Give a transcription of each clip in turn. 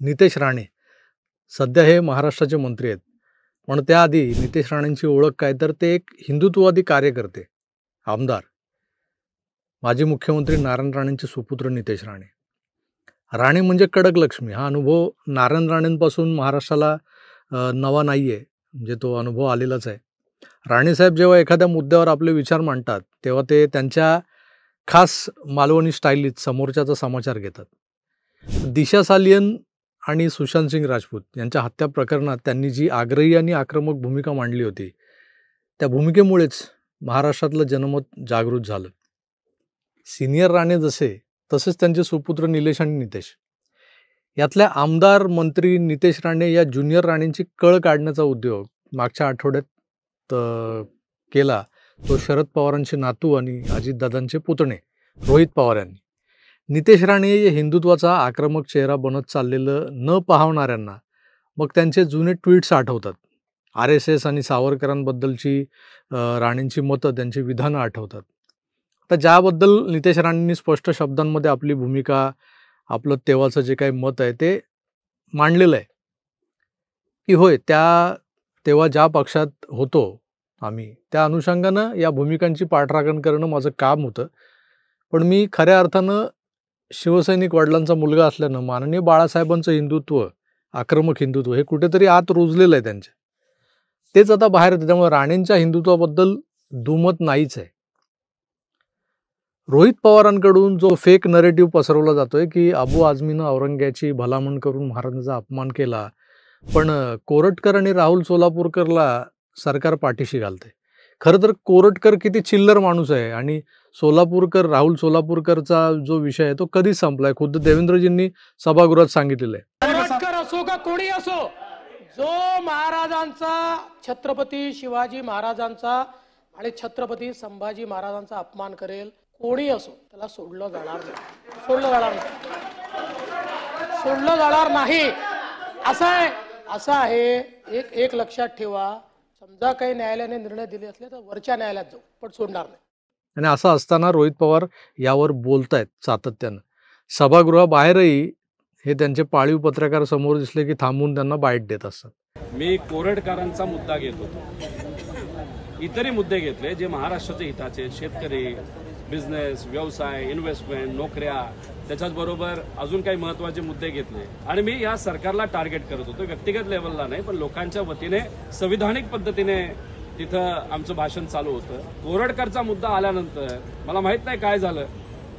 नितेश राणे सध्या हे महाराष्ट्राचे मंत्री आहेत. पण त्याआधी नितेश राणेंची ओळख काय, तर ते एक हिंदुत्ववादी कार्यकर्ते, आमदार, माजी मुख्यमंत्री नारायण राणेंचे सुपुत्र नितेश राणे. राणे म्हणजे कडक लक्ष्मी. हा अनुभव नारायण राणेंपासून महाराष्ट्राला नवा नाही आहे, म्हणजे तो अनुभव आलेलाच आहे. राणेसाहेब जेव्हा एखाद्या मुद्द्यावर आपले विचार मांडतात तेव्हा ते त्यांच्या खास मालवणी स्टाईलीत समोरच्याचा समाचार घेतात. दिशा सालियन आणि सुशांत सिंग राजपूत यांच्या हत्या प्रकरणात त्यांनी जी आग्रही आणि आक्रमक भूमिका मांडली होती, त्या भूमिकेमुळेच महाराष्ट्रातलं जनमत जागृत झालं. सिनियर राणे जसे, तसेच त्यांचे सुपुत्र निलेश आणि नितेश. यातल्या आमदार मंत्री नितेश राणे या ज्युनियर राणेंची कळ काढण्याचा उद्योग मागच्या आठवड्यात केला तो शरद पवारांचे नातू आणि अजितदादांचे पुतणे रोहित पवार यांनी. नितेश राणे हे हिंदुत्वाचा आक्रमक चेहरा बनत चाललेलं न पाहणाऱ्यांना मग त्यांचे जुने ट्विट्स आठवतात. RSS आणि सावरकरांबद्दलची राणेंची मतं, त्यांची विधानं आठवतात. तर ज्याबद्दल नितेश राणेंनी स्पष्ट शब्दांमध्ये आपली भूमिका, आपलं तेव्हाचं जे काही मत आहे ते मांडलेलं आहे की होय, तेव्हा ज्या पक्षात होतो आम्ही, त्या अनुषंगानं या भूमिकांची पाठराखण करणं माझं काम होतं. पण मी खऱ्या अर्थानं शिवसैनिक वडिलांचा मुलगा असल्यानं माननीय बाळासाहेबांचं हिंदुत्व, आक्रमक हिंदुत्व हे कुठेतरी आत रुजलेलं आहे त्यांच्या. तेच आता बाहेर येतं. त्यामुळे राणेंच्या हिंदुत्वाबद्दल दुमत नाहीच आहे. रोहित पवारांकडून जो फेक नरेटिव्ह पसरवला जातोय की अबू आझमीनं औरंग्याची भलामण करून महाराजांचा अपमान केला, पण कोरटकर आणि राहुल सोलापूरकरला सरकार पाठीशी घालते. खरं तर कोरटकर किती चिल्लर माणूस आहे आणि राहुल सोलापूरकरचा जो विषय आहे तो कधीच संपलाय. खुद्द देवेंद्रजींनी सभागृहात सांगितलेलं आहे. कोरटकर असो का कोणी असो, जो महाराजांचा, छत्रपती शिवाजी महाराजांचा आणि छत्रपती संभाजी महाराजांचा अपमान करेल, कोणी असो, त्याला सोडलं जाणार नाही. असं आहे. एक लक्षात ठेवा, समजा काही न्यायालयाने निर्णय दिले असले तर वरच्या न्यायालयात जाऊ, पण सोडणार नाही. आणि असं असताना रोहित पवार यावर बोलतायत सातत्यानं. सभागृहाबाहेरही हे त्यांचे पाळीव पत्रकार समोर दिसले की थांबून त्यांना बाईट देत असतात. मी कोरटकरांचा मुद्दा घेत होतो, इतरही मुद्दे घेतले जे महाराष्ट्राच्या हिताचे, शेतकरी, बिझनेस, व्यवसाय, इन्व्हेस्टमेंट, नोकऱ्या, त्याच्याचबरोबर अजून काही महत्वाचे मुद्दे घेतले. आणि मी या सरकारला टार्गेट करत होतो, व्यक्तिगत लेवलला नाही, पण लोकांच्या वतीने संविधानिक पद्धतीने तिथं आमचं भाषण चालू होतं. कोरटकरचा मुद्दा आल्यानंतर मला माहित नाही काय झालं,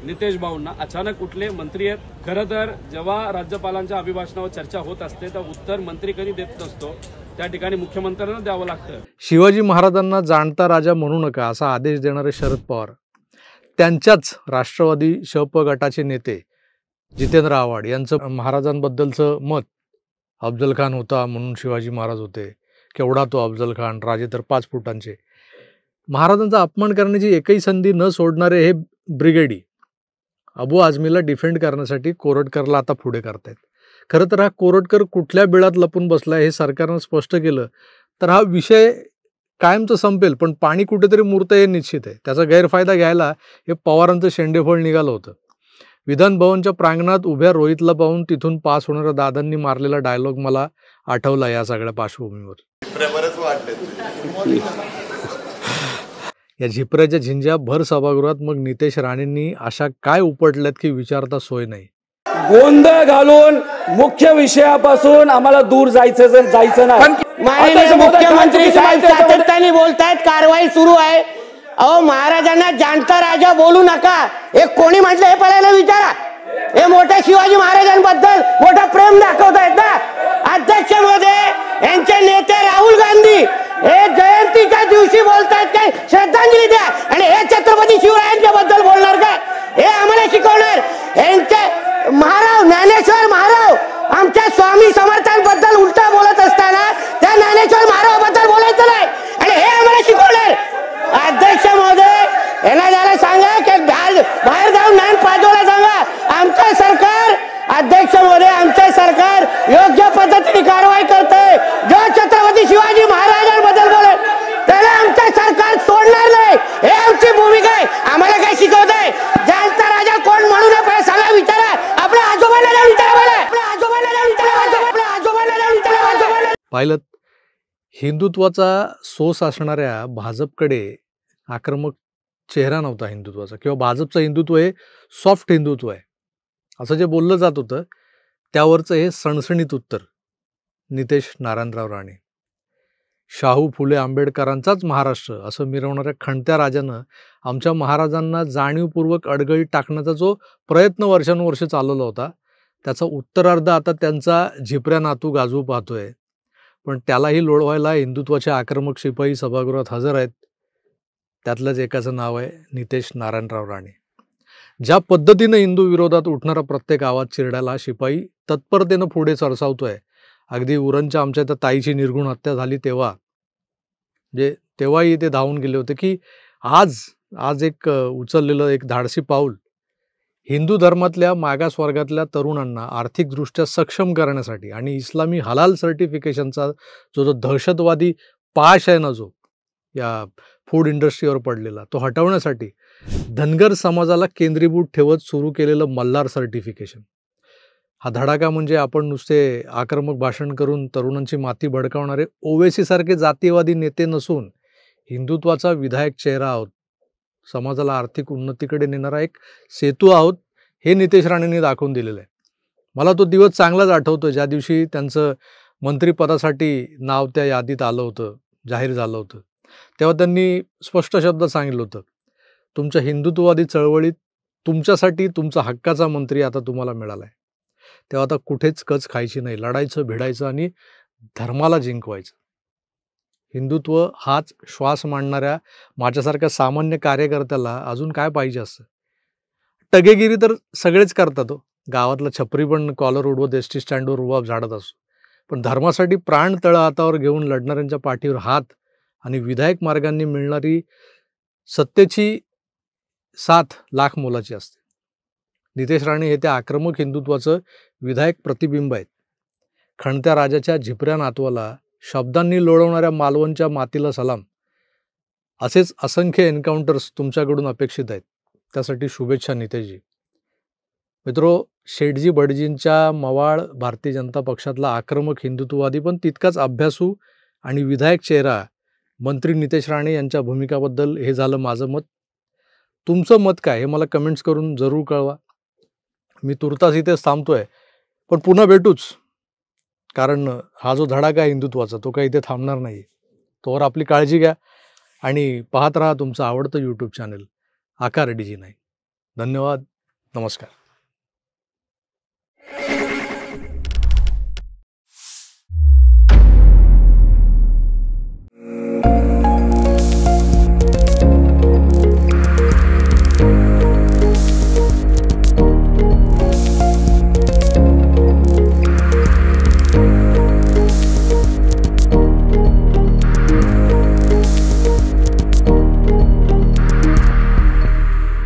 नितेश भाऊंना अचानक कुठले मंत्री आहेत. खरं तर जेव्हा राज्यपालांच्या अभिभाषणावर चर्चा होत असते तर उत्तर मंत्री कधी देत नसतो, त्या ठिकाणी मुख्यमंत्र्यांना द्यावं लागतं. शिवाजी महाराजांना जाणता राजा म्हणू नका असा आदेश देणारे शरद पवार, त्यांच्याच राष्ट्रवादी शप गटाचे नेते जितेंद्र आव्हाड यांचं महाराजांबद्दलचं मत, अफजल खान होता म्हणून शिवाजी महाराज होते, केवढा तो अफजल खान, राजे तर 5 फुटांचे. महाराजांचा अपमान करण्याची एकही संधी न सोडणारे हे ब्रिगेडी अबू आझमीला डिफेंड करण्यासाठी कोरटकरला आता पुढे करतायत. खरं तर हा कोरटकर कुठल्या बिळात लपून बसलाय हे सरकारनं स्पष्ट केलं तर हा विषय कायमचं संपेल, पण पाणी कुठेतरी मुरतं हे निश्चित आहे. त्याचा गैरफायदा घ्यायला हे पवारांचं शेंडेफळ निघालं होतं. विधान भवनच्या प्रांगणात उभ्या रोहितला पाहून तिथून पास होणाऱ्या दादांनी मारलेला डायलॉग मला आठवला या सगळ्या पार्श्वभूमीवर. या झिपऱ्याच्या झिंज्या भर सभागृहात मग नितेश राणेंनी अशा काय उपटल्यात की विचारता सोय नाही. गोंधळ घालून मुख्य विषयापासून आम्हाला दूर जायचं नाही. माननीय मुख्यमंत्री साहेब सातत्याने बोलतायत, कारवाई सुरू आहे. अहो, महाराजांना जाणता राजा बोलू नका, हे कोणी म्हटलं हे पळायला विचारा. हे मोठ्या शिवाजी महाराजांबद्दल मोठा प्रेम दाखवतायत ना. अध्यक्ष महोदय, यांचे नेते राहुल गांधी हे जयंतीच्या दिवशी बोलतायत काय श्रद्धांजली द्या, आणि हे छत्रपती शिवरायांच्या बद्दल बोलणार काय? हे आम्हाला शिकवणार? यांचे महाराव, ज्ञानेश्वर महाराव आमच्या स्वामी समर्थांबद्दल उलटा बोलत असताना त्या ज्ञानेश्वर महारावाबद्दल बोलायचं नाही, आणि हे आम्हाला शिकवणार? अध्यक्ष महोदय, याला जरा सांगा की बाहेर जाऊन ज्ञान पाजवायला सांगा. आमचं सरकार, अध्यक्ष महोदय, आमचं सरकार योग्य पद्धतीने कारवाई करतंय. जो छत्रपती शिवाजी महाराजांबद्दल बोलेल त्याला आमचं सरकार सोडणार नाही, हे आमची भूमिका आहे. आम्हाला काय शिकवतंय? जाणता राजा कोण म्हणू नये सांगा, विचारा. आपल्या आजोबांना विचारा, आपल्या आजोबांना विचारा. पाहिलं, हिंदुत्वाचा सोस असणाऱ्या भाजपकडे आक्रमक चेहरा नव्हता हिंदुत्वाचा, किंवा भाजपचं हिंदुत्व हे सॉफ्ट हिंदुत्व आहे असं जे बोललं जात होतं, त्यावरचं हे सणसणीत उत्तर नितेश नारायणराव राणे. शाहू फुले आंबेडकरांचाच महाराष्ट्र असं मिरवणाऱ्या खणत्या राजानं आमच्या महाराजांना जाणीवपूर्वक अडगळीत टाकण्याचा जो प्रयत्न वर्षानुवर्ष चालवला होता, त्याचा उत्तरार्ध आता त्यांचा झिपऱ्या नातू गाजवू पाहतोय. पण त्यालाही लोळवायला हिंदुत्वाचे आक्रमक शिपाई सभागृहात हजर आहेत. त्यातलंच एकाचं नाव आहे नितेश नारायणराव राणे. ज्या पद्धतीनं हिंदू विरोधात उठणारा प्रत्येक आवाज चिरड्याला शिपाई तत्परतेनं पुढे सरसावतोय, अगदी उरणच्या आमच्या त्या ताईची निर्घुण हत्या झाली तेव्हाही ते धावून गेले होते की आज एक उचललेलं एक धाडसी पाऊल हिंदू धर्मातल्या मागासवर्गातल्या तरुणांना आर्थिकदृष्ट्या सक्षम करण्यासाठी आणि इस्लामी हलाल सर्टिफिकेशनचा जो दहशतवादी पाश आहे ना, जो या फूड इंडस्ट्रीवर पडलेला, तो हटवण्यासाठी धनगर समाजाला केंद्रीभूत ठेवत सुरू केलेलं मल्हार सर्टिफिकेशन हा धडाका म्हणजे आपण नुसते आक्रमक भाषण करून तरुणांची माती भडकावणारे ओवेसीसारखे जातीयवादी नेते नसून हिंदुत्वाचा विधायक चेहरा आहोत. समाजाला आर्थिक उन्नतीकडे नेणारा एक सेतू आहोत, हे नितेश राणेंनी दाखवून दिलेलं आहे. मला तो दिवस चांगलाच आठवतो, ज्या दिवशी त्यांचं मंत्रिपदासाठी नाव त्या यादीत आलं होतं, जाहीर झालं होतं. तेव्हा त्यांनी स्पष्ट शब्दात सांगितलं होतं, तुमच्या हिंदुत्ववादी चळवळीत तुमच्यासाठी तुमचा हक्काचा मंत्री आता तुम्हाला मिळाला आहे. तेव्हा आता कुठेच कच खायची नाही, लढायचं, भिडायचं आणि धर्माला जिंकवायचं. हिंदुत्व हाच श्वास मांडणाऱ्या माझ्यासारख्या सामान्य कार्यकर्त्याला अजून काय पाहिजे असतं. टगेगिरी तर सगळेच करतात हो. गावातला छपरी पण कॉलर उडवत एस टी स्टँडवर रुबाब झाडत असतो. पण धर्मासाठी प्राण तळहातावर घेऊन लढणाऱ्यांच्या पाठीवर हात आणि विधायक मार्गांनी मिळणारी सत्तेची साथ लाख मोलाची असते. नितेश राणे हे त्या आक्रमक हिंदुत्वाचं विधायक प्रतिबिंब आहेत. खणत्या राजाच्या झिपऱ्या नातवाला शब्दांनी लोळवणाऱ्या मालवणच्या मातीला सलाम. असेच असंख्य एन्काउंटर्स तुमच्याकडून अपेक्षित आहेत. त्यासाठी शुभेच्छा नितेशजी. मित्रो, शेठजी भटजींच्या मवाळ भारतीय जनता पक्षातला आक्रमक हिंदुत्ववादी पण तितकाच अभ्यासू आणि विधायक चेहरा मंत्री नितेश राणे यांच्या भूमिकाबद्दल हे झालं माझं मत. तुमचं मत काय हे मला कमेंट्स करून जरूर कळवा. मी तुर्तास इथेच थांबतोय, पण पुन्हा भेटूच, कारण हा जो धडाका आहे हिंदुत्वाचा तो काही इथे थांबणार नाही. तोवर आपली काळजी घ्या आणि पाहत राहा तुमचं आवडतं यूट्यूब चॅनल आकार DG9. धन्यवाद. नमस्कार.